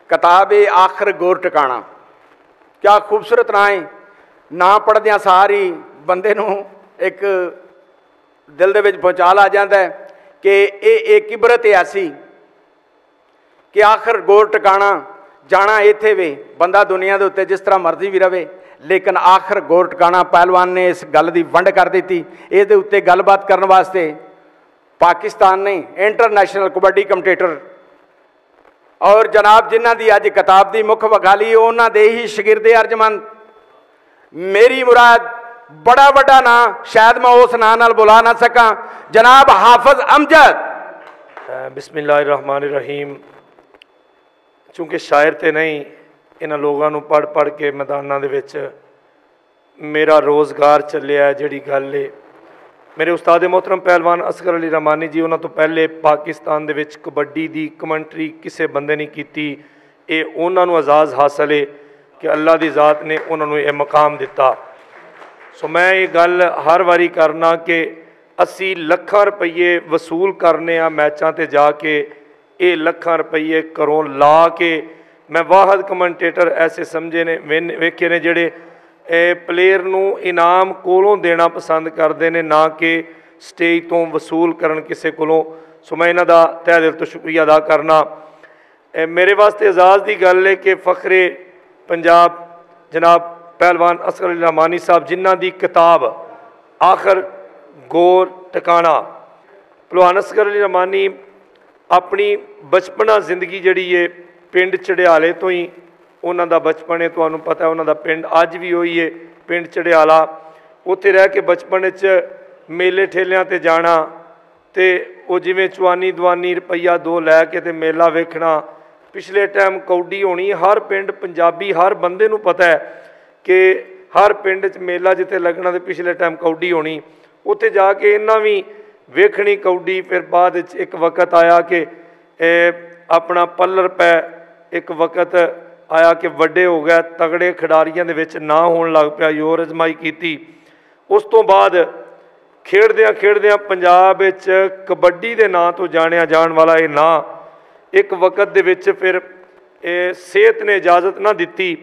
किताब है आखिर गोर टिकाणा। क्या खूबसूरत ना है, ना पढ़द्या सारी बंदे नूं एक दिल दे विच भूचाल आ जाता है कि ये एक इबरत ऐसी कि आखिर गोर टिकाणा जाना इत्थे वे, बंदा दुनिया के उत्ते जिस तरह मर्जी भी रहे, लेकिन आखिर गोर टिकाणा। पहलवान ने इस गल की वंड कर दी। ये उत्ते गलबात करने वास्ते पाकिस्तान ने इंटरनेशनल कबड्डी कमेंटेटर और जनाब जिन्हों की अज किताब की मुख विखाली उन्होंने दे ही शगिरदे अर्जमंद मेरी मुराद बड़ा वड्डा ना, शायद मैं उस नाम नाल बुला ना सका, जनाब हाफिज अमजद। बिस्मिल्लाहिर्रहमानिर्रहीम। चूँकि शायर तो नहीं, इन्होंने लोगों को पढ़ पढ़ के मैदानों के विच मेरा रोज़गार चलिया। जिहड़ी गल है मेरे उस्ताद मोहतरम पहलवान असगर अली रहमानी जी, उन्होंने तो पहले पाकिस्तान दे विच कबड्डी की कमेंटरी किसी बंदे नहीं की। ये उन्होंने एजाज़ हासिल है कि अल्लाह की ज़ात ने उन्होंने ये मकाम दिता। सो मैं ये गल हर वारी करना कि असी लखां रुपये वसूल करने मैचों ते जाके, ये लखां रुपये घरों ला के मैं वाहद कमेंटेटर ऐसे समझे ने वेखे ने जिहड़े प्लेयर नूं इनाम कोलों देना पसंद करते हैं, ना कि स्टेज तो वसूल करन किसी कोलों। सो मैं इन्हां दा तहे दिल तो शुक्रिया अदा करना। मेरे वास्ते एजाज़ की गल है कि फ़खरे पंजाब जनाब पहलवान असगर अली रहमानी साहब, जिन्हां दी किताब आखिर गोर टिकाणा। पहलवान असगर अली रहमानी अपनी बचपना जिंदगी जिहड़ी है पिंड चढ़ियाले तो ही उन्हों का बचपन है, तुहानूं पता है उन्हों का पिंड अज भी वही है पिंड चढ़ियाला। उत्थे रह के बचपन मेले ठेलियां ते जाना, तो वो जिवें चवानी दवानी रुपया 2 लैके ते मेला वेखना। पिछले टाइम कौडी होनी हर पिंड पंजाबी, हर बंदे नूं पता है कि हर पिंड च मेला जिते लगना तो पिछले टाइम कौडी होनी। उत्थे जाके इन्हां भी वेखनी कौडी। फिर बाद एक वक्त आया कि अपना पल्लर पै, एक वक्त आया कि वड्डे हो गए, तगड़े खिडारियों के विच ना होण लग पिया, योर अजमाई की। उस तो बाद खेडदियां खेडदियां पंजाब विच कबड्डी के नाँ तो जानिया जाण वाला ये ना एक वक्त दे विच फिर सेहत ने इजाजत ना दिती।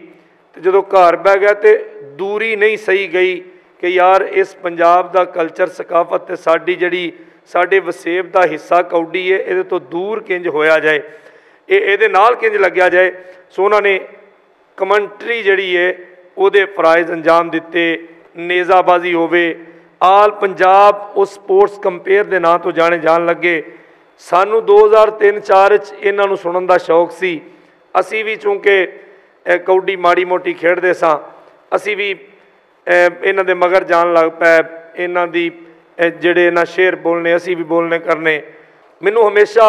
तो जो घर बह गया तो दूरी नहीं सही गई कि यार इस पंजाब का कल्चर सकाफत ते साडी जिहड़ी साडे वसेब का हिस्सा कौडी है, ये तो दूर किंज होया जाए, ये नाल किंज लग्या जाए। सो उन्होंने कमेंटरी जिहड़ी है उहदे फराइज़ अंजाम दिते। नेज़ाबाजी होवे, आल पंजाब उस स्पोर्ट्स कंपेयर के नाँ तो जाने जान लगे। सानू 2003-4 इन्हां नूं सुनन दा शौक सी। असी भी चूँकि कौडी माड़ी मोटी खेडदे सां, असी भी इन्हां दे मगर जान लग पै। इन्हां दी जिहड़े इन्हां शेर बोलने असी भी बोलने करने। मैनू हमेशा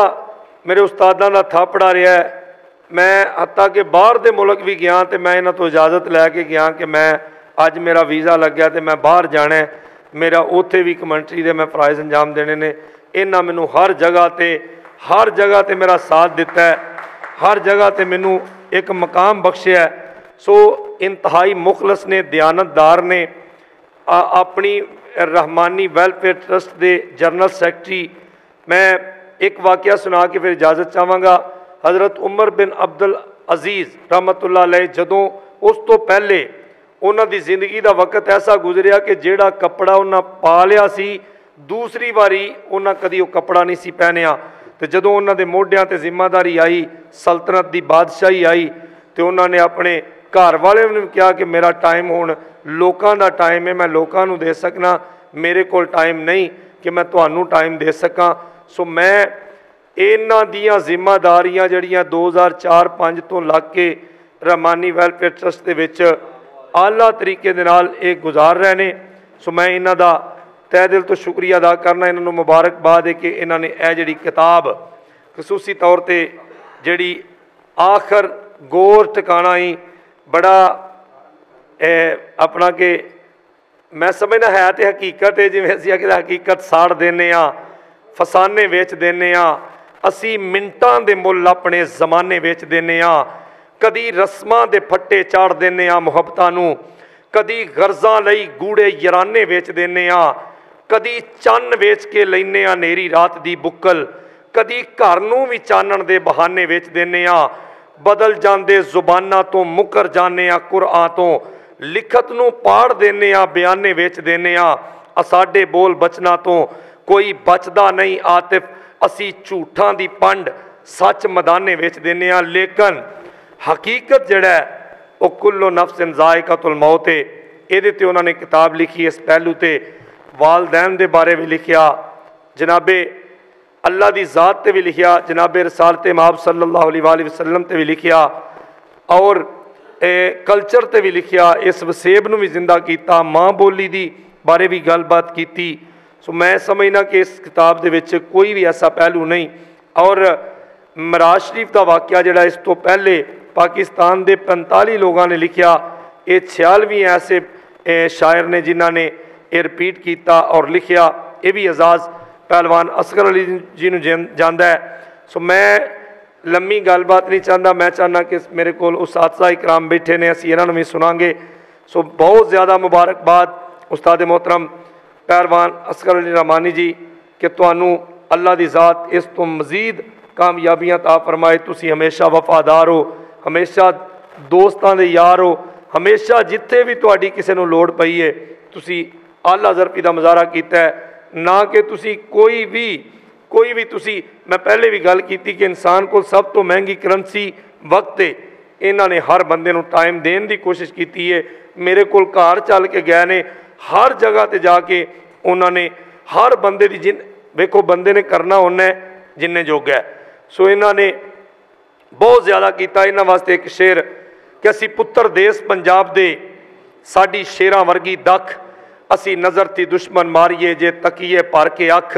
मेरे उस्तादां दा थापड़ा रहा है। मैं हत्ता कि बाहर दे मुल्क भी गया तो मैं इन्हां तो इजाजत लैके गया कि मैं अज मेरा वीज़ा लग गया तो मैं बाहर जाना है, मेरा उत्थे भी कमेंटरी दे मैं फराइज़ अंजाम देने ने। इन्हां मैनू हर जगह ते मेरा साथ दिता है, हर जगह ते मैनू एक मकाम बख्शिया है। सो इंतहाई मुखलस ने, दयानतदार ने। अपनी रहमानी वेलफेयर ट्रस्ट के जनरल सैकटरी। मैं एक वाकया सुना के फिर इजाज़त चाहवागा। हज़रत उमर बिन अब्दुल अजीज़ रहमतुल्लाह अलैह, जदों उस तो पहले उन्हां दी जिंदगी का वक्त ऐसा गुजरिया कि जिहड़ा कपड़ा उन्हां पा लिया सी, दूसरी बारी उन्हां कदी वो कपड़ा नहीं सी पहनिया। तो जदों उन्हां दे मोढियां ते जिम्मेदारी आई, सल्तनत की बादशाही आई, तो उन्होंने अपने घर वाले ने कहा कि मेरा टाइम हुण लोकां दा टाइम है, मैं लोकां नूं दे सकना, मेरे कोल टाइम नहीं कि मैं तुहानूं टाइम दे सकां। सो मैं इन्हां दियां जिम्मेदारियां जिहड़ियां 2004-5 तो लग के रहमानी वेलफेयर ट्रस्ट दे विच आला तरीके दे नाल एक गुजार रहे ने। सो मैं इन्हां दा तहे दिल तो शुक्रिया अदा करना, इन्हां नूं मुबारकबाद है कि इन्हां ने यह जिहड़ी किताब खसूसी तौर पर जिहड़ी आखिर गोर टिकाणा ही बड़ा अपना कि मैं समझना है तो हकीकत है, जिवें असीं आखिर हकीकत साड़ देने फसाने वेच देने, असी मिनटां दे मुल अपने जमाने वेच देने, कदी रस्मां दे फट्टे चाड़ देने मुहब्बतां नूं, कदी गर्जां लई गूड़े यराने वेच देने, कदी चन्न वेच के लैने नेरी रात दी बुक्कल, कदी घर नूं भी चानण दे बहाने वेच देने, बदल जाते जुबाना तो मुकर जाने आ कुरान तो लिखत नूं पाड़ देने आ बयाने वेच देने आ साडे बोल बचना तो कोई बचदा नहीं आतिफ असी झूठां दी पंड सच मैदाने वेच देने आ लेकिन हकीकत जिहड़ा है वो कुल्लो नफ्सिन ज़ाइक़तुल मौत है। इहदे ते उन्होंने किताब लिखी इस पहलू ते वालदैन दे बारे भी लिखिया जनाबे अल्लाह दी ज़ात ते भी लिखिया जनाबे रसालत माब सल्लल्लाहु अलैहि वसल्लम ते भी लिखिया और कल्चर ते भी लिखिया इस वसेब नूं भी जिंदा किया माँ बोली दी बारे भी गलबात की। सो मैं समझना कि इस किताब दे विच कोई भी ऐसा पहलू नहीं और मराज शरीफ का वाक़या जिहड़ा इस तो पहले पाकिस्तान के 45 लोगों ने लिखिया ये 46 ऐसे शायर ने जिन्हों ने ये रिपीट किया और लिखिया ये भी एजाज़ पहलवान असगर अली जी नूं जांदा है। सो मैं लम्मी गलबात नहीं चाहता मैं चाहना कि मेरे को उस्ताद इकराम बैठे ने असीं इन्हां नूं भी सुनांगे। सो बहुत ज़्यादा मुबारकबाद उस्ताद मोहतरम पहलवान असगर अली रहमानी जी कि तुहानूं अल्लाह दी ज़ात इस तो मज़ीद कामयाबियां ता फरमाए। तुसीं हमेशा वफादार हो हमेशा दोस्तां दे यार हो हमेशा जिथे भी तुहाडी किसी नूं लोड़ पई है तुसीं आला ज़रफ़ी दा मुज़ाहरा कीता है ना कि तुसीं कोई भी तुसीं मैं पहले भी गल की कि इंसान को सब तो महंगी करंसी वक्त है इन्हां ने हर बंदे नूं टाइम देने की कोशिश की है। मेरे कोल घर चल के गए ने हर जगह ते जाके उन्होंने हर बंदे दी जिन वेखो बंदे ने करना उन्हें जिन्ने जोगा है। सो इन्हां ने बहुत ज़्यादा किया। इन्हां वास्ते एक शेर कि असी पुत्र देश पंजाब दे साडी शेरां वर्गी दख असी नज़र ती दुश्मन मारीए जे तकीए भर के अख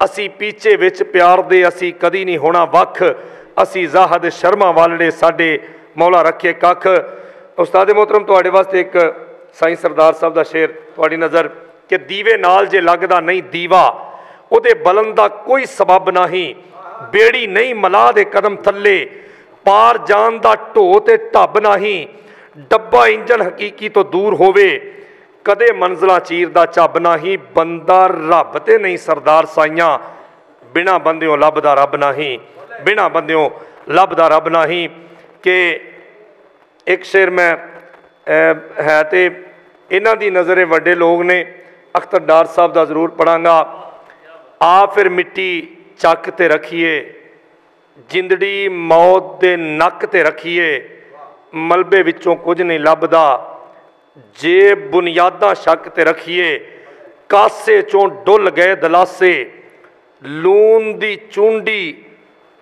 असी पीछे विच प्यार दे असी कदी नहीं होना वख असी जाहद शर्मा वालड़े साडे मौला रखे कख। उस्ताद मोहतरम तुहाडे वास्ते एक साईं सरदार साहब दा शेर तुहाडी नज़र कि दीवे नाल जे लगदा नहीं दीवा उहदे बलन दा कोई सबब नहीं बेड़ी नहीं मलाह दे कदम थल्ले पार जान दा ढो ते ढब नहीं डब्बा इंजन हकीकी तो दूर होवे कदे मंजिला चीर दा झब नहीं बंदा रब ते नहीं सरदार साइयां बिना बंदियों लभदा रब नहीं बिना बंदियों लभदा रब नहीं। कि एक शेर मैं है तो इन्हां दी नज़रे वड्डे लोग ने अख्तर डार साहब दा जरूर पढ़ांगा आ फिर मिट्टी चक ते रखिए जिंदड़ी मौत दे नक ते रखिए मलबे विचों कुछ नहीं लभदा जे बुनियादा शक ते रखिए कासे चों डुल गए दलासे लून दी चूंडी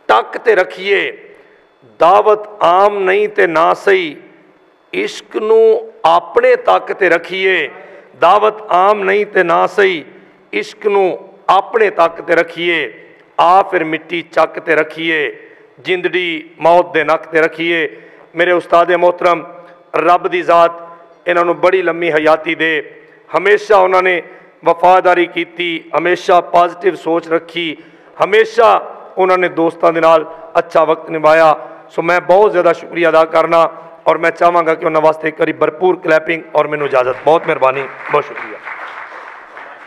टक ते रखिए दावत आम नहीं ते ना सही इश्क नूं अपने तक ते रखिए दावत आम नहीं ते ना सही इश्क नूं अपने तक ते रखिए आ फिर मिट्टी चक ते रखिए जिंदड़ी मौत दे नक ते रखिए। मेरे उस्ताद मोहतरम रब दी ज़ात इन्होंने बड़ी लम्मी हयाती दे हमेशा उन्होंने वफादारी की हमेशा पॉजिटिव सोच रखी हमेशा उन्होंने दोस्तों के नाल अच्छा वक्त निभाया। सो मैं बहुत ज़्यादा शुक्रिया अदा करना और मैं चाहांगा कि उन्होंने वास्ते एक बारी भरपूर क्लैपिंग और मैनू इजाज़त बहुत मेहरबानी बहुत शुक्रिया।